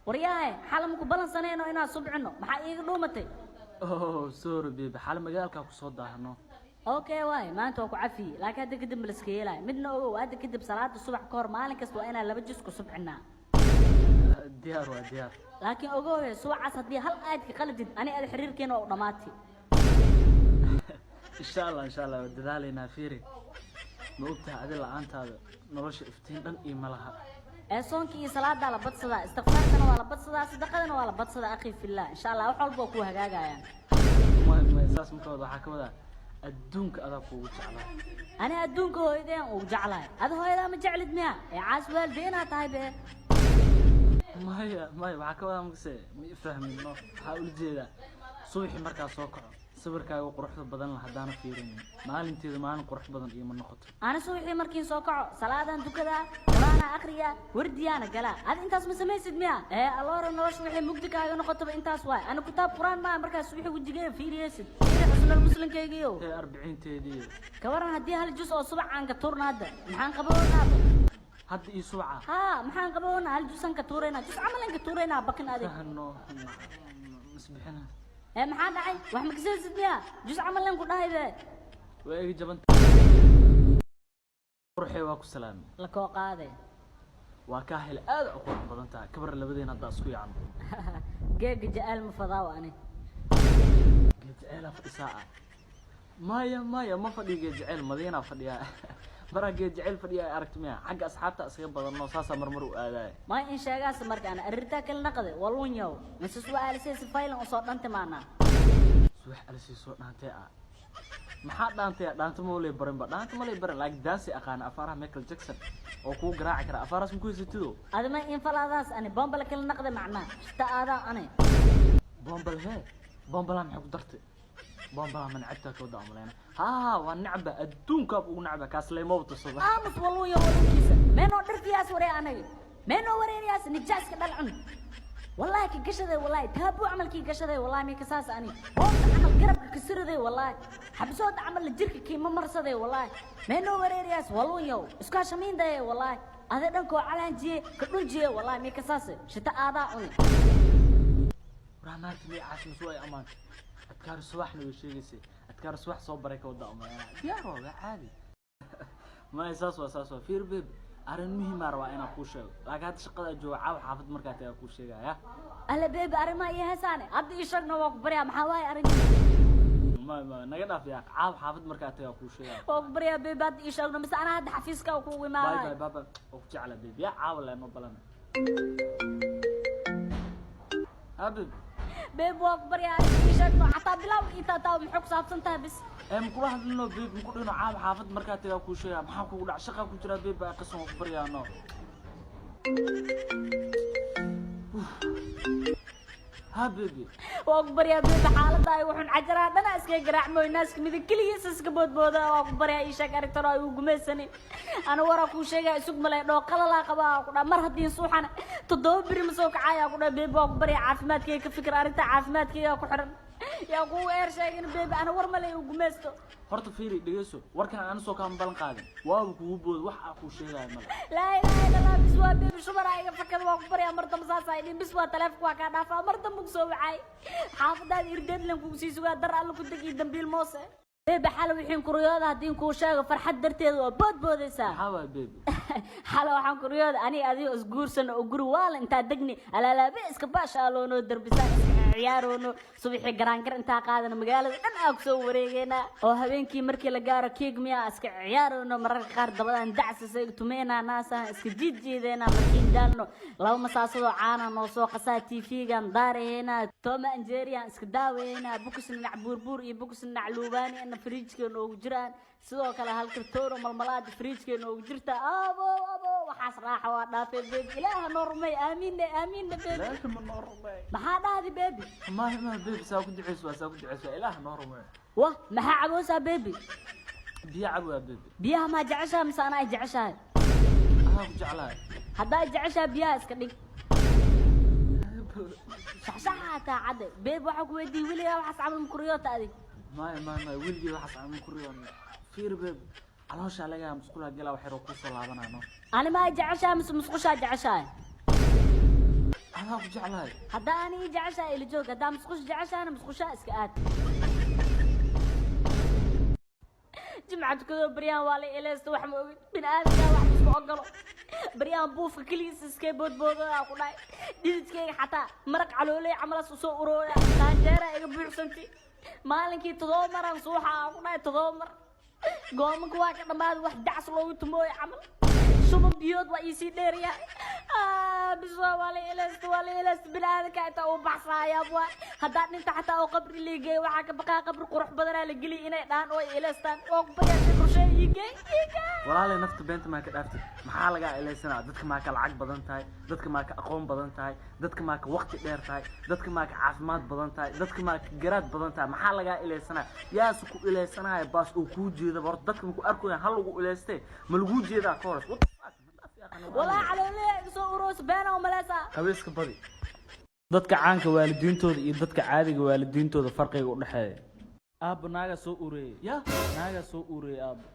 ورياي حالمك بلن سنين وإنا صبعنا ما إيه دومتي اوه سوري بيبي حال مجالك كسو داهنو اوكي واي ما انت وكو عفي لكن هذا كدب ملسكيلاي midna ogow هذا كدب صلاة الصبح كور مالين كاست waa inaan laba jis ku subxinaa diyaar waa diyaar laakiin ogow suucaas hadii hal aad ka qaladid ani aad xiriirkeena oo dhamaatay insha Allah dadaalina fiiri ma ogtahay adil la'aantaada nolosha iftiin dhan iyo malaha ee soonkii iyo salaada la badsada istighfaarkana waa la badsadaa sadaqadana waa la badsadaa akhi fillah insha Allah wax walba ku hagaagayaan ma isaas ma kooda waxa ka wada adduunka adaa kuugu jeclaa ana adduunka hooyadeen ugu jeclahay ada hooyada ma jeclid miya ee caas waaldeena tahay be maya waxa ka wada magse ma fahmino waxa uu jeeda subaxii markaa soo kaco sawirkaaga quruxda badan la hadaan fiirin maalinteeda maalin qurux badan iyo ma noqoto ana subaxii markiin soo kaco salaadan dukada quraana akhriya wardiyana gala ad intaas ma samaysid miya ee alloora nolosh wixii mugdi kaaga noqoto intaas waay ana kitaab quraan ma markaas wixii wajigeeda fiiriyaysid xusnul muslimkaygiyo ee 40 teedii ka waran hadii hal jus oo subax aan ka turnaada maxaan qaboonaa hadda ii suuca ha maxaan qaboonaa hal jus aan ka tuurayna jus amalan ka tuurayna bakin adeeg no misbixina ee maxaa dhacay wax ma kasaysid miya jus amalan ku dhahay be way iga jaban ruuxay waa ku salaam la koo qaaday waa ka hel aad u qurux badan tahay kabar labadeena hadda isku yacan geeg jacayl ma fadaaw ani jacayl afisaa maya ma fadhiga jacayl madiina fadhiya marageed jacayl fadhiya aragtimiya xagga asxaabta isaga badanno saasa marmar u aaday ma in sheegaas markaan arinta kala naqday walun yow mise su'aalisay si faylan oo soo dhantay maana su'aalisay soo dhantay maxaa dhaantay moolay baranba dhaantay moolay baran laag daasi aqaan afaraha Michael Jackson oo ku garaaci kara afaraas ma ku heysatido adama in faladaas ani bombal kala naqday macna ta aada ani bombal maxay ku dartay bombal man cabta ka wada amaleena ها والنعبة الدون كاب ونعبة كاسلي موت الصبح مس والله يا ولديسة منو درت ياس وري أنا منو وري ياس نجاس كذا العن والله كي قشة والله تابو عمل كي قشة والله مي كساس أني هو عمل قرب كسر ذي والله حبسود عمل الجرك كي ممرس ذي والله منو وري ياس والله يو إسكاش مين ذي والله هذا دنكو على جي كل جي والله مي كساس شتاء هذا أني رحمات لي عاش مسوي أمان أذكر الصباح لو يشيلسي أذكر الصباح صوبرك وضعهم يا روضة عادي ما يساسوا فير بيب أرن مهم أروى أنا كوشة لقد شقة جوا عاو حافظ مركاتي كوشة يا ألا بيب أرن ما يهساني عدي يشرنا وقبريا محاواي أرن ما نقدر فيها عاو حافظ مركاتي كوشة وقبريا بيب عدي يشرنا بس أنا هاد حفيزك وكوي ما باي بابا وقتي على بيب يا عاو لأنه بلنا أبد بيب وقبريا يشرنا حتى بلاو إيتا تاو محوك صابسنتها بس مكل واحد منه بيب مكل إنه عام حافظ مركاتي أو كل شيء محاك ولا شقة كتير بيب قسم وخبريا إنه ها بيبي وخبريا بيب حالة داي وحن عجرة أنا أسكي جرع مو الناس كمية كل يسس كبود بودا وخبريا إيشا كاركتراي وجمسني أنا ورا كل شيء سوق ملاي لو قلا لا قبا كنا مرة دين صوحنا تدور مسوق عايا كنا بيب وخبريا عافمات كي كفكر أنت عافمات كي كحرن يا قوة إيرشاين بيب أنا ورملي وجمستو horta fiiri dhageyso warkan aan soo kaan balan qaadin waa kugu bood wax aan ku sheegay mal la ilaaha illa allah biswa bib shubarayga fakad waa ku bariya marta masaasaydi biswa taleefku waa ka dhaafa marta mug soo wacay xaafadaad irdeed lan ku sii sugaa dar alla ku dagi dambiil moose bib xal wixin kuriyada hadii ku sheego farxad darteed waa boodboodaysa hawa bib xal waxaan kuriyada ani adiga isguursan oo guri waal inta dagni alaalaabe iska baashaaloono darbisan ciyaarono subaxii garaangar inta qaadana magaalada dhan aan soo wareegayna oo habeenkii markii la gaaro keeg miya iska ciyaarono mararka qaar dabadan dacsasay tumeena naasa iska jiijiideena markiin daalno laba masaasado caana noo soo qasaa TV-gan daareena toma anjeeriyan iska daaweena bukusna buurbuur iyo bukusna luubaani in fridge-kan oo jiraan sidoo kale hal kartoon malmalaad fridge-kan oo jirta abo waxaas raaxa waa dhaafay beeb ilaaha noormay aamin beeb laakiin ma noormay maxaa dhaadi beeb ما بيبي ساكو دعيس إله نورم واه ما عبوسها بيبي بيعبوا بيبي بيها ما جعشها مس أنا أجعشها جعلها هذا أجعشها بيها اسكني صح عاد بيب وحق ودي ولا وحس عم مكريات هذه ما ولدي وحس عم مكريات فير بيب علاش عليها مسكولها جلا وحيرو كوسو لابنا أنا ما أجعشها مسقوشها أجعشها أنا أبو جعلها هدا أنا جعشة اللي جوك هدا مسخوش جعشة أنا مسخوشة إسكات جمعة كذا بريان والي إليست وحمد بن آدم واحد مسكو أقله بريان بوف كليس سكيبود بودا أقول لك ديت كي حتى مرق علولي عمل سوسو أرويا تانجيرا يقبل سنتي مالكي تضامر صوحة أقول لك تضامر قومك واحد ما واحد دعس لو تموي عمل شو من بيوت وإيسي ديريا بسوا والي إليست بلاد كايتا وبحصا يا أبوي هدات انت حتى أو قبر اللي جاي وعاك بقى قبر قروح بدنا اللي قلي إنا دان أو إليستان أو بيا شكر شيء يجي walaalay nafta beenta maa ka dhaaftay maxaa laga ilaysanaa dadka maa ka lacag badan tahay dadka maa ka aqoon badan tahay dadka maa ka waqti dheer tahay dadka maa ka caafimaad badan tahay dadka maa ka garaad badan tahay maxaa laga ilaysanaa yaas ku ilaysanaya baas oo ku jeeda war dadka ku arkoyaan hal lagu ilaystay ma lagu jeedaa ka hor والله على ليه سو روس بينه وملاسة habeeska badi dadka caanka waalidiintooda iyo dadka caadiga waalidiintooda farqiga u dhaxeeya aabba naaga soo ureeyay ya naaga soo ureeyay aabba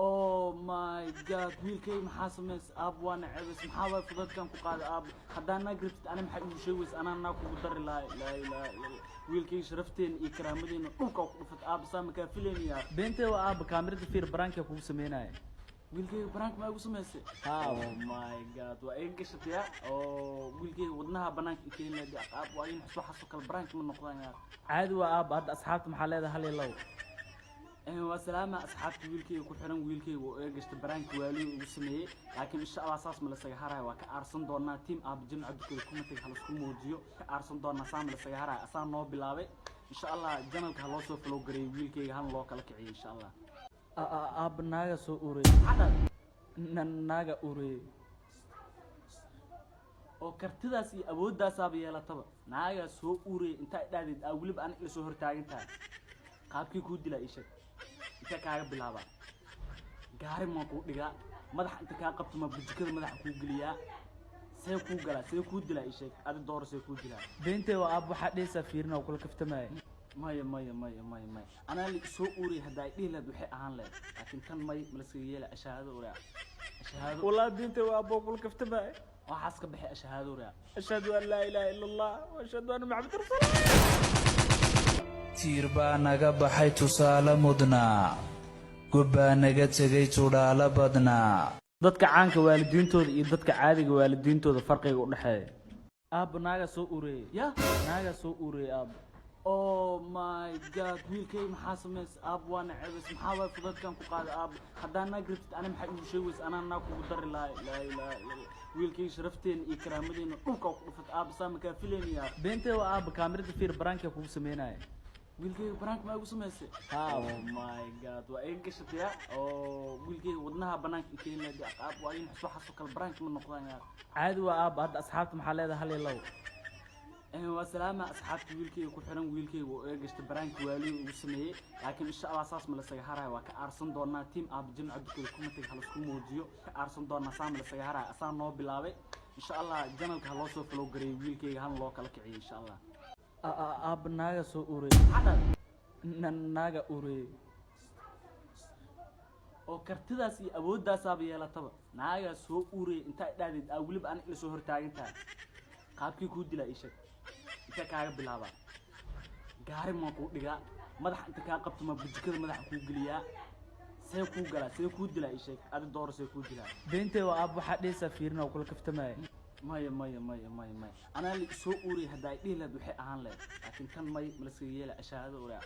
oh my god wiilkay maxaa samaysay aabba waa nacabis maxaa way fudadkan ku qaaday aabba haddaan naag rabtid ana maxay igu sheegays anaa naag kugu dari lahay laa ilaaha illa wiilkay sharafteen iyo karaamadeena dhulka ku dhufat aabba saa makaa filaynayaa beentay waa aabba kaamirada fiir baraanka kugu sameynaya wiilkay banaanka ma igu samaysay oh my god waa iga gashataya oo wiilkay wadnaha banaanka keenay aab waa in soo xaso kal baraanka ma noqdaan yaar caadi waa aab hadda asxaabta maxaa leedahay hal iyo labo waa salaama asxaabta wiilkay ku xiran wiilkay oo iga gashtay baraanka waali ugu sameeyay laakiin insha Allah saas ma la saga haray waa ka aarsan doonaa team aab jimca dukada kuma tag hal isku muujiyo ka aarsan doonaa saam la saga haray asaan noo bilaabay insha Allah janalka loo soo follow gareey wiilkay han loo kala kiciyo insha Allah aab naaga soo ureeyay naaga ureeyay oo kartidaas iyo awooddaas aab yeelataba naaga soo ureeyay inta dhaadid waliba aan ila soo hortaagan tahay qaabkii ku dilaa isha inta kaaga bilaaba gaari ma ku dhigaa madax inta ka qabto ma bujikada madax ku galiyaa see ku galaa see ku dilaa isha adi door see ku dilaa beentay waa aab waxa dheesa fiirina oo kula kaftamay maya أنا اللي سوق أوري هداي ليه لد وحي أهان له لكن كان ماي ملسية له أشهد أوري أشهد والله بنت وأبوك والكفت معي وحاسك بحي أشهد أوري أشهد أن لا إله إلا الله وأشهد أن محمد رسول الله تيربا نجا بحي تصال مدنا قبا نجا تجي تورا بدنا dadka caanka waalidiintooda iyo dadka caadiga waalidiintooda farqiga u dhaxeeya aab naaga soo ureeyay ya naaga soo ureeyay aab oh my god wiilkay maxaa samaysay aab waa nacabis maxaa way fudadkan ku qaaday aab haddaan naag rabtid ana maxay igu sheegays anaa naag kugu dari lahay laa ilaaha illa wiilkay sharafteen iyo karaamadeena dhulka ku dhufat aab saa makaa filaynayaa beentay waa aab kaamirada fiir baraanka kugu sameynaya wiilkay banaanka ma igu samaysay oh my god waa iga gashataya oo wiilkay wadnaha banaanka keenay aab waa in soo xaso kal baraanka ma noqdaan yaar caadi waa aab hadda asxaabta maxaa leedahay hal iyo labo waa salaama asxaabta wiilkay ku xiran wiilkay oo iga gashtay baraanka waali ugu sameeyay laakiin insha Allah saas ma la saga haray waa ka aarsan doonaa team aab jimca dukada kuma tag hal isku muujiyo ka aarsan doonaa saam la saga haray asaan noo bilaabay insha Allah janalka loo soo follow gareey wiilkay han loo kala kiciyo insha Allah aab naaga soo ureeyay naaga ureeyay oo kartidaas iyo awooddaas aab yeelataba naaga soo ureeyay inta dhaadid waliba aan ila soo hortaagan tahay qaabkii ku dilaa isha inta kaaga bilaaba gaari ma ku dhigaa madax inta ka qabto ma bujikada madax ku galiyaa see ku galaa see ku dilaa isha adi door see ku dilaa beentay waa aab waxa dheesa fiirina oo kula kaftamay maya أنا اللي سوق أوري هداي ليه لد وحي أهان له لكن كان ماي ملسية له أشهد أوري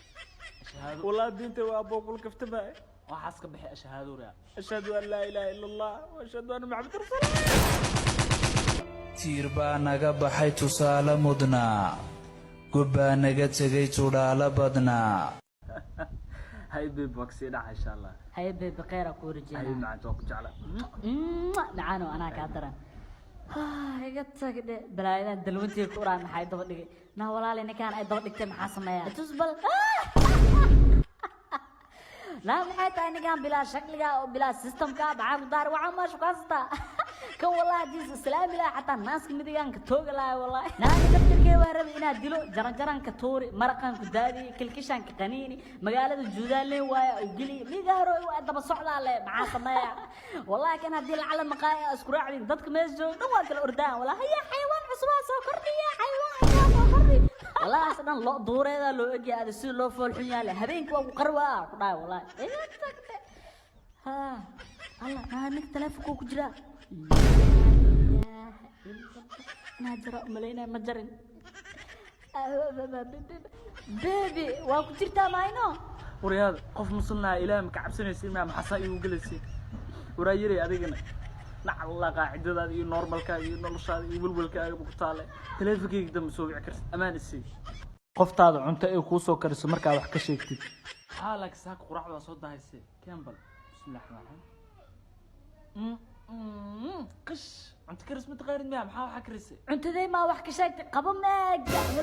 أشهد والله بنت وأبوك والكفت معي وحاسك بحي أشهد أوري أشهد أن لا إله إلا الله وأشهد أن محمد رسول الله تيربا نجا بحي تصال مدنا قبا نجا تجي تورا بدنا هاي بيب وكسينا إن شاء الله هاي بيب بخير أقول رجال هاي مع توك جعله نعانو أنا كاترة iga tag de balaayada dalwantii ku raan maxay daba dhigay na walaal ninkaan ay daba dhigtay maxaa sameeyaa tusbal la maxay tahay ninkaan bilaa shakliga oo bilaa systemka bacaan daar waxa ma shaqasta kan wallahi diis islaami la hatta naaska midiganka tooga la wallahi naani daftarkee waa rabay inaad dilo jaranka tuuri maraqan ku daadi kilkishanka qaniini magaalada juudaalee waaya oo gili migaaro waa daba socdaa le maxaa sameeyaa wallahi kan hadii la cala maqaaya isku raacdin dadka mees jooga waa kala ordaan wallahi ya xayawaan عصبة سكرني يا حيوان سكرني والله أصلا لو دور هذا لو أجي هذا السير لو فول حنيا له هبينك وقروة كنا والله إيه ها الله ما هنك تلفك وكجرا أنا جرا ملينا مجرن بيبي وكجرتا ماينو ورياض قف مصلنا إلى مكعبسنا يصير مع محصائي وجلسي ورايري أديقنا نعم الله قاعد هذا نورمال كاي نورشاد يولول كاي بقطالة تلفك يقدم سوق عكرس أمان السي قفت هذا أنت إيه كوسو كرس مركا وحكي شيكتي حالك ساق قرع وصوت هاي كامبل بسم الله الرحمن الرحيم قش أنت كرس متغير مياه محاو حكرسي أنت ذي ما وحكي شيء قبل ما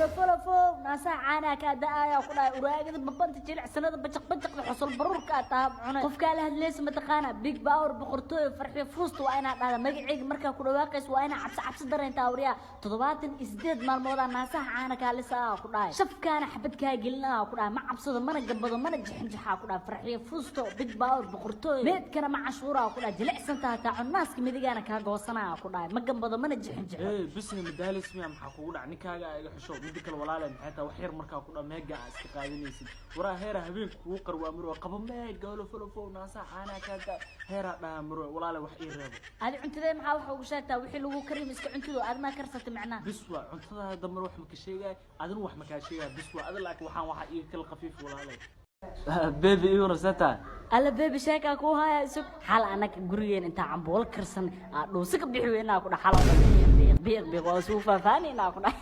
فلفو ناسا عانا كذا يا أخوي وراجع ببنت تجلع سنة بجق بحصل برور كاتاب عنا قف كله ليس متقانا بيج باور بقرطوي فرحي فوست وأنا هذا مجيء مركا كل واقس وأنا عبس درين تاوريا تضباط إزداد مال موضوع ناسا عانا كالسا أخوي شوف كان حبت كاي قلنا أخوي ما عبس ما نقبض ما نجح أخوي فرحي فوست بيج باور بقرطوي بيت كان مع شورا أخوي جلع سنة تاع الناس كمدي أنا كاجوسنا أخوي ما قبض ما نجح إيه بس مدالي اسمي عم حقول عني كاجا حشو مديك الولاله محيطها وحير مركا كنا ميجا استقاينيسي ورا هيرا هبينك وقر وامرو قبل ما قالوا فلفو ناسا عانا كذا هيرا دامرو ولاله wax ii reebo هذه cuntada maxaa wax ugu sheegtaa wixii lagu kariim iska cuntadu aad ma karsatay macnaha biswa cuntada damar wax ma ka sheegay adina wax ma ka sheegay biswa adina laakiin waxaan waxa ii kala qafiif walaale baby iyo rasata alla baby sheeka ku haya isug xal anaka gurigeen inta cambool karsan dhuusi ka bixi weynaa ku dhaxal biiq waa soo faafaanina ku dhax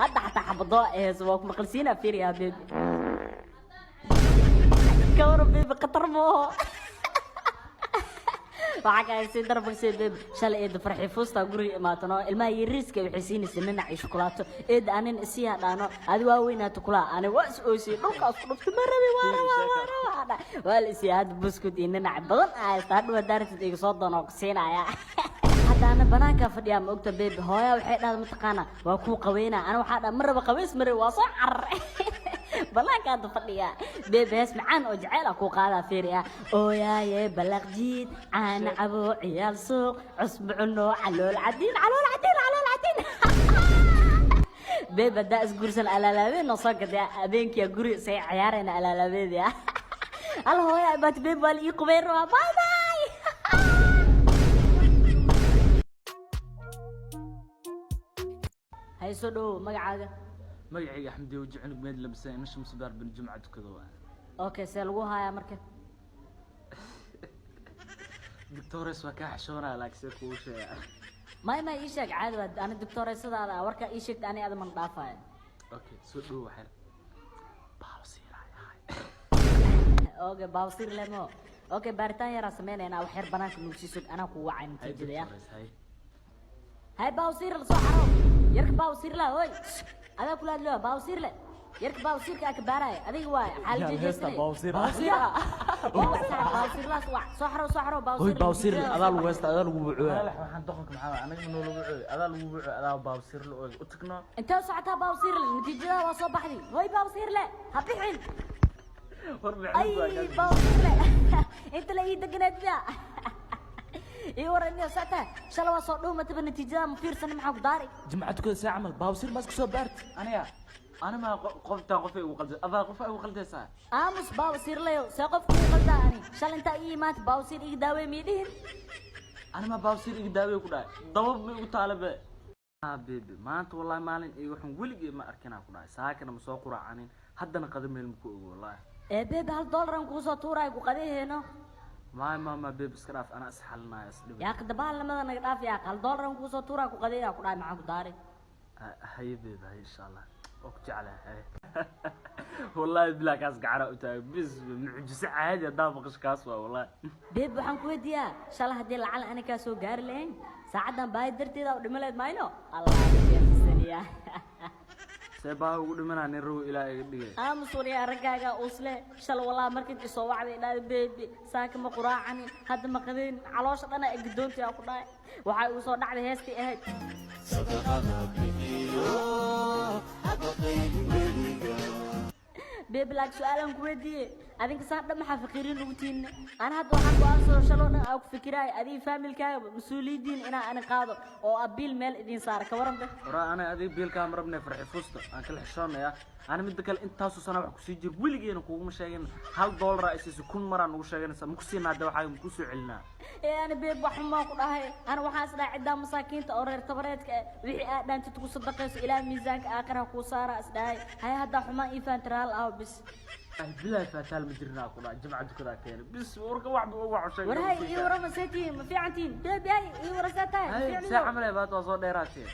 hadda xataa xabado ee soo ku maqalsiina fiiriya baby كور بيبي قطر مو وعكا يصير ضربك سي بيبي شال ايد فرحي فوستا قري ما تنو الما يريسك وحسين سننا عيش شوكولاته ايد انا نسيها دانو هذا واوينا تاكلها انا واس اوسي دولك اسكرفت مربي وارا والسي هذا بسكوت اننا عبدن استاد ودارت ديق سو دونو كسينايا هذا انا بنانكا فديا ما اوغتا بيبي هويا waxay dhaad mataqaana waa ku qaweena ana waxa dhaa marba qaweys mar waa soo car بلاك هذا فضيا بيبس معان وجعله كو قادا فيريا او يا بلغ جيد عن ابو عيال سوق عصب عنو علو العدين بيبا دا اسغورسن على لابين نصقد يا ابينك يا غوري سي عيارين على لابين يا الله هو يا بات بيبا لي قبير باي باي هاي سودو مقعاده magacayga axmed iyo jicnug meed labsan in shamsi baar bin jumcad tukado waa okay see lagu haya marka doctores waa ka xishoonaa laakiin ku sheegay ما يشك عاد أنا دكتور يسد هذا ورك يشك أنا هذا من ضعفه. أوكي سودو وحير. باوسير أوكي باوسير لمو. أوكي بارتان يا رسمين أنا وحير بنات نوشيسك أنا قوة عين تجد يا. هاي باوسير الصحراء. يرك باوسير لا هوي. هذا كله له باوسير له. يرك باوسير كأكبره هذا هو حال جيجسني. باوسير. باوسير لا صحراء باوسير. هوي باوسير هذا الوست هذا الوبوع. لا حن دخلك معاه أنا من الوبوع هذا الوبوع هذا باوسير له وتكنا. أنت وسعتها باوسير النتيجة وصباح لي. هوي باوسير له هبيحين. أي باوسير له. أنت لا يدقنت لا. إيه وراني ساعتها شلون وصلوا ما تبى النتيجة مفير سنة معك داري. جمعت كل ساعة عمل باوسير ماسك سو بارت. أنا ما قفت قفي وقلت أبا قفي وقلت ساعة. مش باوسير له سقف وقلت أنا شل أنت إيه مات باوسير إقداوي ميدين. أنا ما باوسير إقداوي كذا ضرب وطالب. بيبي ما أنت والله مالين إيه وحن ولقي ما أركنا كذا ساكن مساقرة عنين حتى نقدم المكو والله. إيه بيبي $1 نكوسة تورا يقديه هنا. ما بيبي سكراف أنا أسحلنا يا سلبي. يا كدبال لما أنا نقدر يا $1 نكوسة تورا يقديه كذا معك داري. هاي بيبي هاي إن شاء الله. وقتعلها هاي. والله بلا كاس قعرة وتاي بس معجزة عادي دافقش كاسوا والله. بيب حنكوديا إن شاء الله هدي العل أنا كاسو قار لين ساعدنا باي درتي ذا ودملت ماينو الله يسلمك. سباه ودمنا نرو إلى إديه. مسوريا رجعنا أوصله شل والله مركز يسوع علينا بيبي ساكن مقراعني هذا مقدين على شط أنا قدونتي يا قراء وحي وصل على هستي أهد. بيبلاك سؤال كويدي أديك صار دم حفكرين روتين أنا هاد واحد وأصل شلون أو فكراي أدي فاميل كا مسؤولين أنا قاضي أو أبيل مال إدين صار كورم ده ورا أنا أدي بيل كاميرا بنفرح فوسطة أنا كل حشرنا يا أنا مدك أنت هاسو سنة وحكسيجي ولقي أنا كوم شايين هل $1 رئيسي كل مرة نوشايين مكسينا ده وحاجة مكسو علنا أنا بيب وحما قراها أنا وحاسنا عدا مساكين تأورر تبريتك وحي أدان تتقول صدقيس إلى ميزانك آخرها كوسارة أسداي هاي هدا حما إيفان ترال أو بس بلا فتال مدرنا كلها جمعة كذا كين بس ورقة واحد وواحد شيء ورهاي إيه ورا مساتي ما في عنتين بيب هاي إيه ورا ساتها هاي ساعة عملها بات وصور ديراتي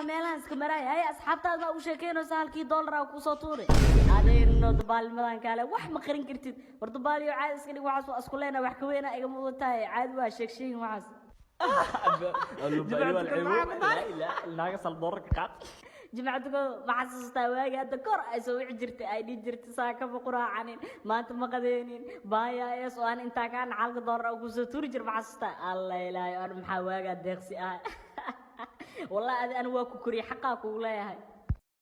meelahan iska maray hay asxaabtaada u sheekeynaysa halkii dollar ku soo tuuray adeerno dabaal madan kale wax ma qarin kartid war dabaal iyo caad iska dhig waxaas isku leena wax ka weena iga muudatahay caad waa sheegsheegin waxaas جمعتكم ما حسستها واجي هذا كور أسوي عجرت أيدي جرت ساكا بقرا عنين ما أنت مقدينين بايا يس وأنا أنت كان على دور أو جزء تورجر ما حسستها الله لا أنا محاواجة دقسي والله أنا واكو كوري حقك ولا هاي